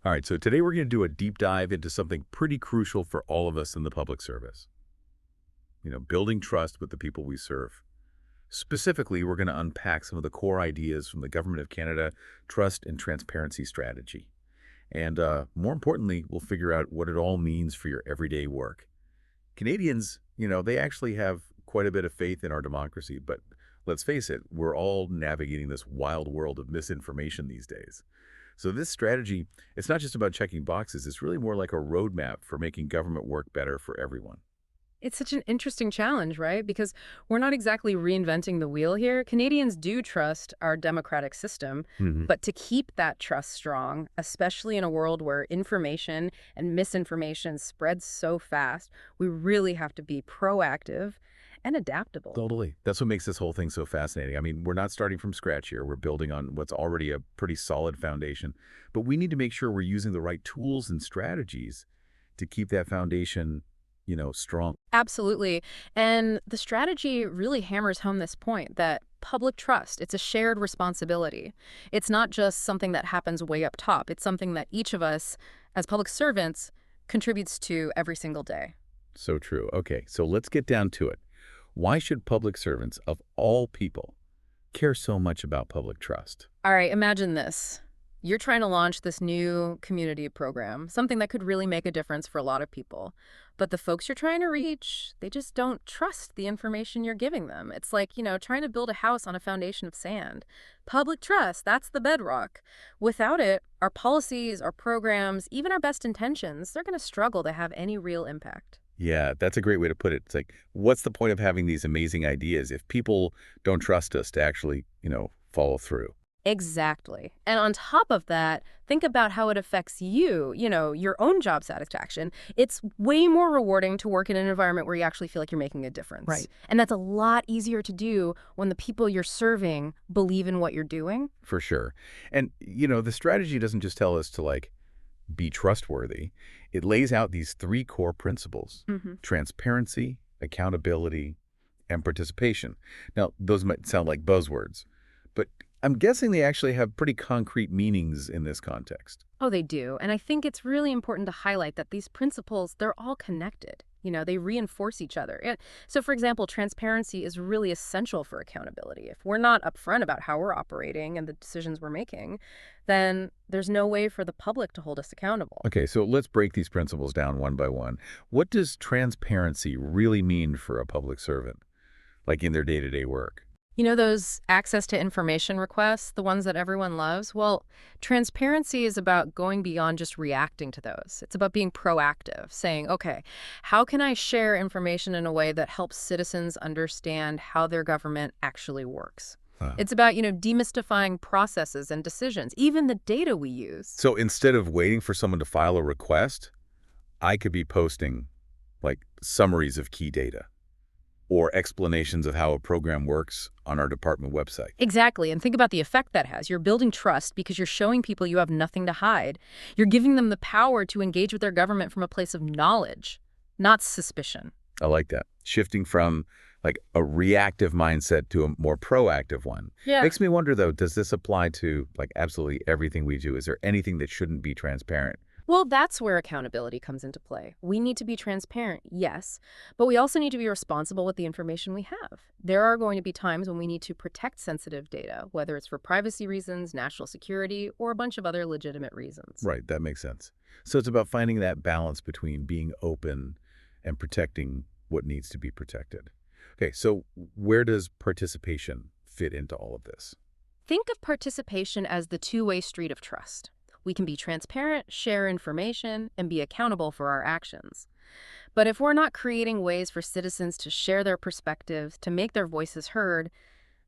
All right, so today we're going to do a deep dive into something pretty crucial for all of us in the public service. Building trust with the people we serve. Specifically, we're going to unpack some of the core ideas from the Government of Canada Trust and Transparency Strategy. And more importantly, we'll figure out what it all means for your everyday work. Canadians, they actually have quite a bit of faith in our democracy, but let's face it, we're all navigating this wild world of misinformation these days. So this strategy, it's not just about checking boxes, it's really more like a roadmap for making government work better for everyone. It's such an interesting challenge, right? Because we're not exactly reinventing the wheel here. Canadians do trust our democratic system, Hmm. but to keep that trust strong, especially in a world where information and misinformation spreads so fast, we really have to be proactive and adaptable. Totally. That's what makes this whole thing so fascinating. I mean, we're not starting from scratch here. We're building on what's already a pretty solid foundation, but we need to make sure we're using the right tools and strategies to keep that foundation, strong. Absolutely. And the strategy really hammers home this point that public trust, it's a shared responsibility. It's not just something that happens way up top. It's something that each of us as public servants contributes to every single day. So true. Okay, so let's get down to it. Why should public servants of all people care so much about public trust? All right, imagine this. You're trying to launch this new community program, something that could really make a difference for a lot of people. But the folks you're trying to reach, they just don't trust the information you're giving them. It's like, trying to build a house on a foundation of sand. Public trust, that's the bedrock. Without it, our policies, our programs, even our best intentions, they're going to struggle to have any real impact. Yeah, that's a great way to put it. It's like, what's the point of having these amazing ideas if people don't trust us to actually, follow through? Exactly. And on top of that, think about how it affects you, your own job satisfaction. It's way more rewarding to work in an environment where you actually feel like you're making a difference. Right. And that's a lot easier to do when the people you're serving believe in what you're doing. For sure. And, the strategy doesn't just tell us to, be trustworthy. It lays out these three core principles: Hmm. transparency, accountability, and participation. Now, those might sound like buzzwords, but I'm guessing they actually have pretty concrete meanings in this context. Oh, they do. And I think it's really important to highlight that these principles, they're all connected. They reinforce each other. So, for example, transparency is really essential for accountability. If we're not upfront about how we're operating and the decisions we're making, then there's no way for the public to hold us accountable. Okay, so let's break these principles down one by one. What does transparency really mean for a public servant, like in their day-to-day work? Those access to information requests, the ones that everyone loves? Well, transparency is about going beyond just reacting to those. It's about being proactive, saying, okay, how can I share information in a way that helps citizens understand how their government actually works? Uh, It's about, demystifying processes and decisions, even the data we use. so instead of waiting for someone to file a request, I could be posting summaries of key data or explanations of how a program works on our department website. Exactly. And think about the effect that has. You're building trust because you're showing people you have nothing to hide. You're giving them the power to engage with their government from a place of knowledge, not suspicion. I like that. Shifting from a reactive mindset to a more proactive one. Yeah. Makes me wonder though, does this apply to absolutely everything we do? Is there anything that shouldn't be transparent? Well, that's where accountability comes into play. We need to be transparent, yes, but we also need to be responsible with the information we have. There are going to be times when we need to protect sensitive data, whether it's for privacy reasons, national security, or a bunch of other legitimate reasons. Right, that makes sense. So it's about finding that balance between being open and protecting what needs to be protected. Okay, so where does participation fit into all of this? Think of participation as the two-way street of trust. We can be transparent, share information, and be accountable for our actions. But if we're not creating ways for citizens to share their perspectives, to make their voices heard,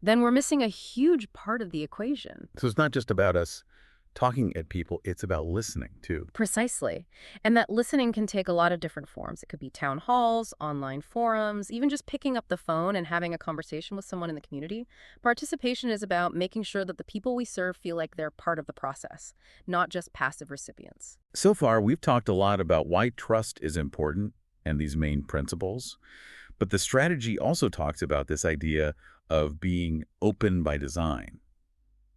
then we're missing a huge part of the equation. So it's not just about us talking at people, it's about listening too. Precisely. And that listening can take a lot of different forms. It could be town halls, online forums, even just picking up the phone and having a conversation with someone in the community. Participation is about making sure that the people we serve feel like they're part of the process, not just passive recipients. So far, we've talked a lot about why trust is important and these main principles, but the strategy also talks about this idea of being open by design.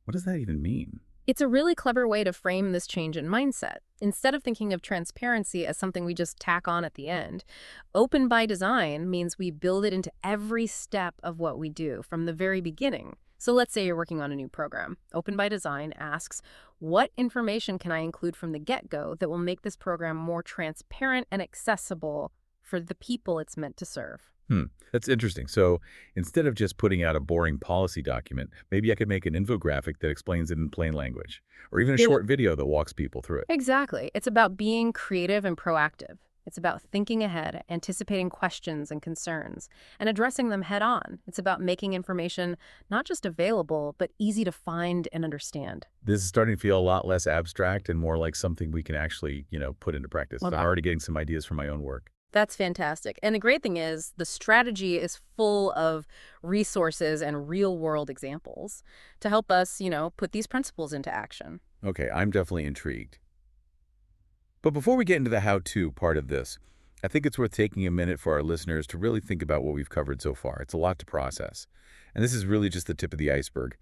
What does that even mean? It's a really clever way to frame this change in mindset. Instead of thinking of transparency as something we just tack on at the end, open by design means we build it into every step of what we do from the very beginning. So let's say you're working on a new program. Open by design asks, what information can I include from the get-go that will make this program more transparent and accessible for the people it's meant to serve? Hmm, that's interesting. So instead of just putting out a boring policy document, maybe I could make an infographic that explains it in plain language, or even a It short video that walks people through it. Exactly. It's about being creative and proactive. It's about thinking ahead, anticipating questions and concerns, and addressing them head on. It's about making information not just available, but easy to find and understand. This is starting to feel a lot less abstract and more like something we can actually, put into practice. Love I'm that. already getting some ideas for my own work. That's fantastic. And the great thing is, the strategy is full of resources and real world examples to help us, put these principles into action. Okay, I'm definitely intrigued. But before we get into the how-to part of this, I think it's worth taking a minute for our listeners to really think about what we've covered so far. It's a lot to process. And this is really just the tip of the iceberg.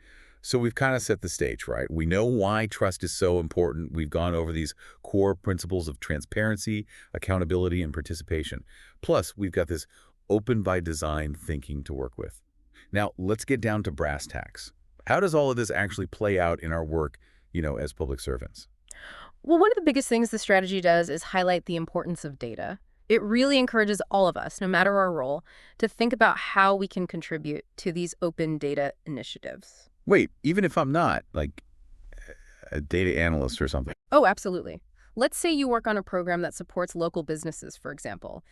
So we've kind of set the stage, right? We know why trust is so important. We've gone over these core principles of transparency, accountability, and participation. Plus, we've got this open by design thinking to work with. Now, let's get down to brass tacks. How does all of this actually play out in our work, as public servants? Well, one of the biggest things the strategy does is highlight the importance of data. It really encourages all of us, no matter our role, to think about how we can contribute to these open data initiatives. Wait, even if I'm not, like, a data analyst or something. Oh, absolutely. Let's say you work on a program that supports local businesses, for example.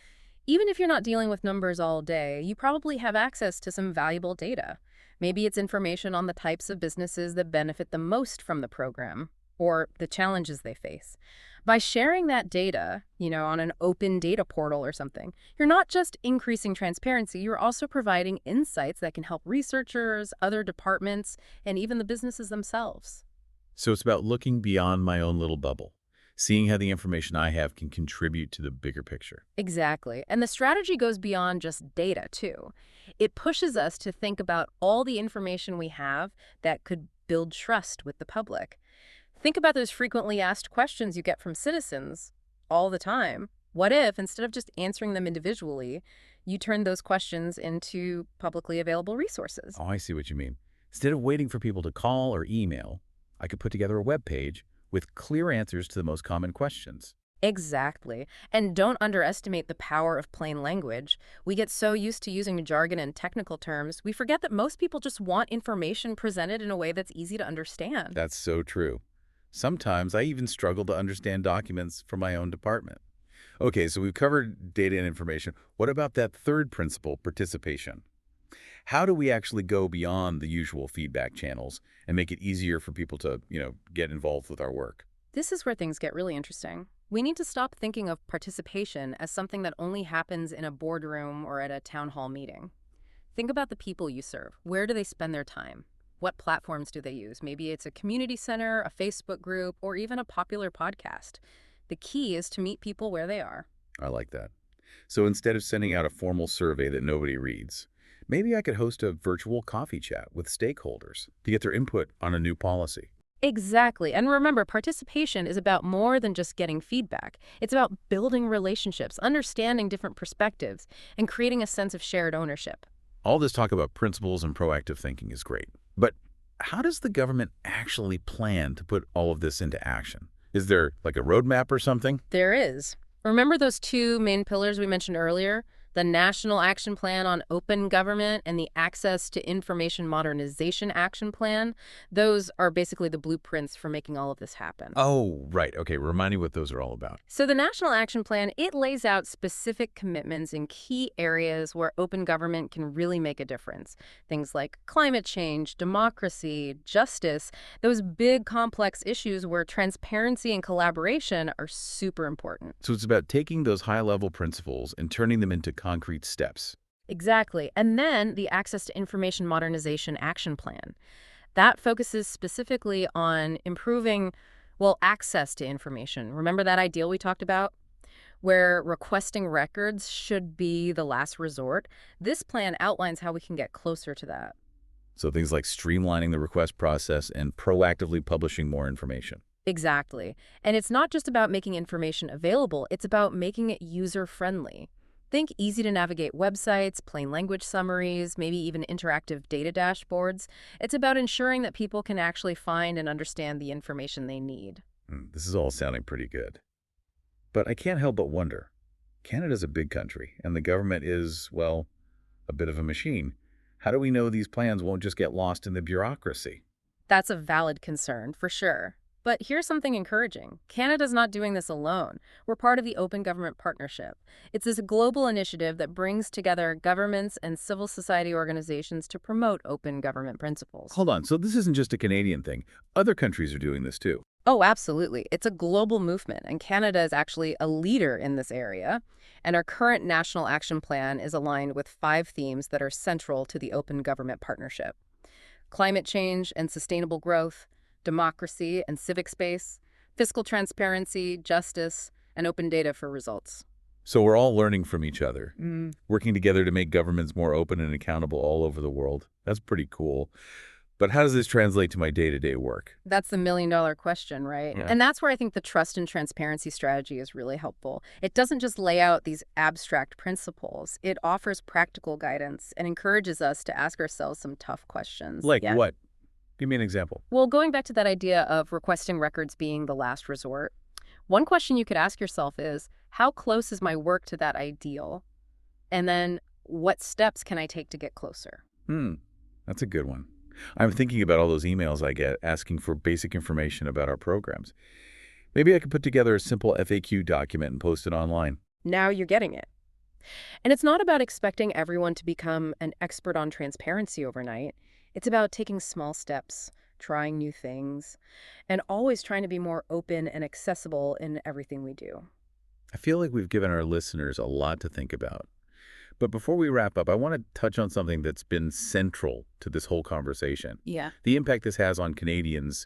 Even if you're not dealing with numbers all day, you probably have access to some valuable data. Maybe it's information on the types of businesses that benefit the most from the program or the challenges they face. By sharing that data, on an open data portal or something, you're not just increasing transparency, you're also providing insights that can help researchers, other departments, and even the businesses themselves. So it's about looking beyond my own little bubble, seeing how the information I have can contribute to the bigger picture. Exactly. And the strategy goes beyond just data, too. It pushes us to think about all the information we have that could build trust with the public. Think about those frequently asked questions you get from citizens all the time. What if, instead of just answering them individually, you turn those questions into publicly available resources? Oh, I see what you mean. Instead of waiting for people to call or email, I could put together a web page with clear answers to the most common questions. Exactly. And don't underestimate the power of plain language. We get so used to using jargon and technical terms, we forget that most people just want information presented in a way that's easy to understand. That's so true. Sometimes I even struggle to understand documents from my own department. Okay, so we've covered data and information. What about that third principle, participation? How do we actually go beyond the usual feedback channels and make it easier for people to, get involved with our work? This is where things get really interesting. We need to stop thinking of participation as something that only happens in a boardroom or at a town hall meeting. Think about the people you serve. Where do they spend their time? What platforms do they use? Maybe it's a community center, a Facebook group, or even a popular podcast. The key is to meet people where they are. I like that. So instead of sending out a formal survey that nobody reads, maybe I could host a virtual coffee chat with stakeholders to get their input on a new policy. Exactly. And remember, participation is about more than just getting feedback. It's about building relationships, understanding different perspectives, and creating a sense of shared ownership. All this talk about principles and proactive thinking is great. But how does the government actually plan to put all of this into action? Is there like a roadmap or something? There is. Remember those two main pillars we mentioned earlier? The National Action Plan on Open Government and the Access to Information Modernization Action Plan? Those are basically the blueprints for making all of this happen. Oh, right. Okay, remind me what those are all about. So the National Action Plan, it lays out specific commitments in key areas where open government can really make a difference. Things like climate change, democracy, justice, those big complex issues where transparency and collaboration are super important. So it's about taking those high-level principles and turning them into concrete steps. Exactly. And then the Access to Information Modernization Action Plan. That focuses specifically on improving, access to information. Remember that ideal we talked about, where requesting records should be the last resort? This plan outlines how we can get closer to that. So things like streamlining the request process and proactively publishing more information. Exactly. And it's not just about making information available, it's about making it user-friendly. Think easy-to-navigate websites, plain language summaries, maybe even interactive data dashboards. It's about ensuring that people can actually find and understand the information they need. This is all sounding pretty good. But I can't help but wonder. Canada's a big country, and the government is, well, a bit of a machine. How do we know these plans won't just get lost in the bureaucracy? That's a valid concern, for sure. But here's something encouraging. Canada's not doing this alone. We're part of the Open Government Partnership. It's this global initiative that brings together governments and civil society organizations to promote open government principles. Hold on, so this isn't just a Canadian thing. Other countries are doing this too. Oh, absolutely. It's a global movement, and Canada is actually a leader in this area. And our current national action plan is aligned with 5 themes that are central to the Open Government Partnership: climate change and sustainable growth, democracy and civic space, fiscal transparency, justice, and open data for results. So we're all learning from each other, working together to make governments more open and accountable all over the world. That's pretty cool. But how does this translate to my day-to-day work? That's the million-dollar question, right? Yeah. And that's where I think the trust and transparency strategy is really helpful. It doesn't just lay out these abstract principles. It offers practical guidance and encourages us to ask ourselves some tough questions. Like Yeah. what? Give me an example. Well, going back to that idea of requesting records being the last resort, one question you could ask yourself is, how close is my work to that ideal? And then, what steps can I take to get closer? That's a good one. I'm thinking about all those emails I get asking for basic information about our programs. Maybe I could put together a simple FAQ document and post it online. Now you're getting it. And it's not about expecting everyone to become an expert on transparency overnight. It's about taking small steps, trying new things, and always trying to be more open and accessible in everything we do. I feel like we've given our listeners a lot to think about. But before we wrap up, I want to touch on something that's been central to this whole conversation. Yeah. The impact this has on Canadians,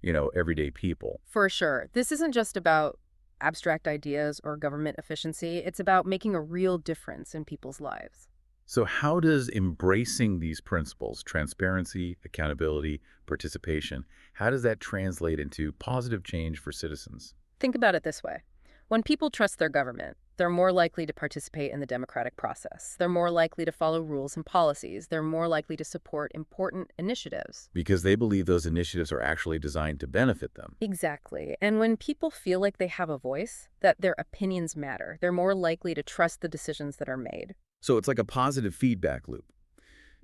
everyday people. For sure. This isn't just about abstract ideas or government efficiency. It's about making a real difference in people's lives. So how does embracing these principles, transparency, accountability, participation, how does that translate into positive change for citizens? Think about it this way. When people trust their government, they're more likely to participate in the democratic process. They're more likely to follow rules and policies. They're more likely to support important initiatives. Because they believe those initiatives are actually designed to benefit them. Exactly. And when people feel like they have a voice, that their opinions matter, they're more likely to trust the decisions that are made. So it's like a positive feedback loop.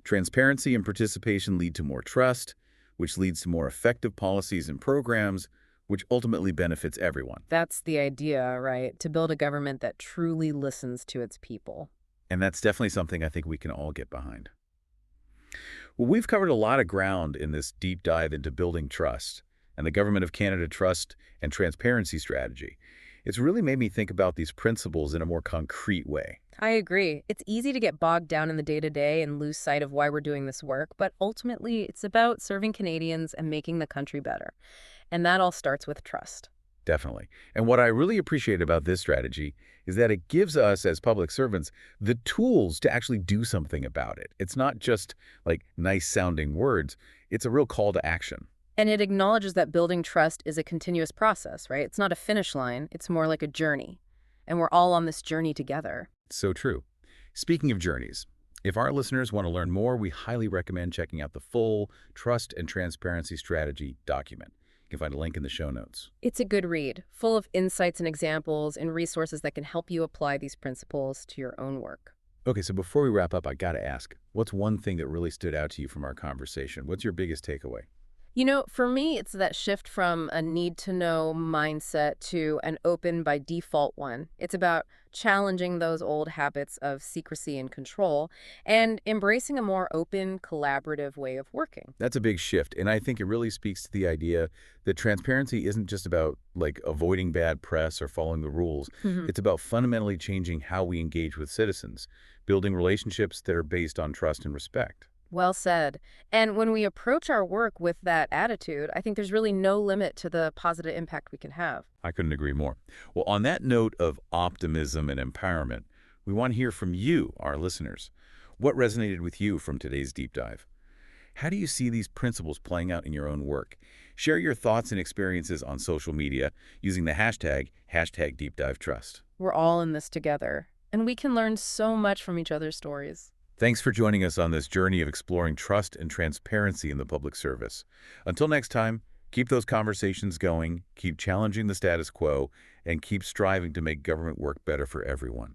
Transparency and participation lead to more trust, which leads to more effective policies and programs, which ultimately benefits everyone. That's the idea, right? To build a government that truly listens to its people. And that's definitely something I think we can all get behind. Well, we've covered a lot of ground in this deep dive into building trust and the Government of Canada Trust and Transparency Strategy. It's really made me think about these principles in a more concrete way. I agree. It's easy to get bogged down in the day-to-day and lose sight of why we're doing this work, but ultimately it's about serving Canadians and making the country better. And that all starts with trust. Definitely. And what I really appreciate about this strategy is that it gives us as public servants the tools to actually do something about it. It's not just like nice sounding words. It's a real call to action. And it acknowledges that building trust is a continuous process, right? It's not a finish line. It's more like a journey. And we're all on this journey together. So true. Speaking of journeys, if our listeners want to learn more, we highly recommend checking out the full Trust and Transparency Strategy document. You can find a link in the show notes. It's a good read, full of insights and examples and resources that can help you apply these principles to your own work. Okay, so before we wrap up, I got to ask, what's one thing that really stood out to you from our conversation? What's your biggest takeaway? For me, it's that shift from a need-to-know mindset to an open by default one. It's about challenging those old habits of secrecy and control and embracing a more open, collaborative way of working. That's a big shift, and I think it really speaks to the idea that transparency isn't just about, avoiding bad press or following the rules. It's about fundamentally changing how we engage with citizens, building relationships that are based on trust and respect. Well said. And when we approach our work with that attitude, I think there's really no limit to the positive impact we can have. I couldn't agree more. Well, on that note of optimism and empowerment, we want to hear from you, our listeners. What resonated with you from today's deep dive? How do you see these principles playing out in your own work? Share your thoughts and experiences on social media using the hashtag #DeepDiveTrust. We're all in this together, and we can learn so much from each other's stories. Thanks for joining us on this journey of exploring trust and transparency in the public service. Until next time, keep those conversations going, keep challenging the status quo, and keep striving to make government work better for everyone.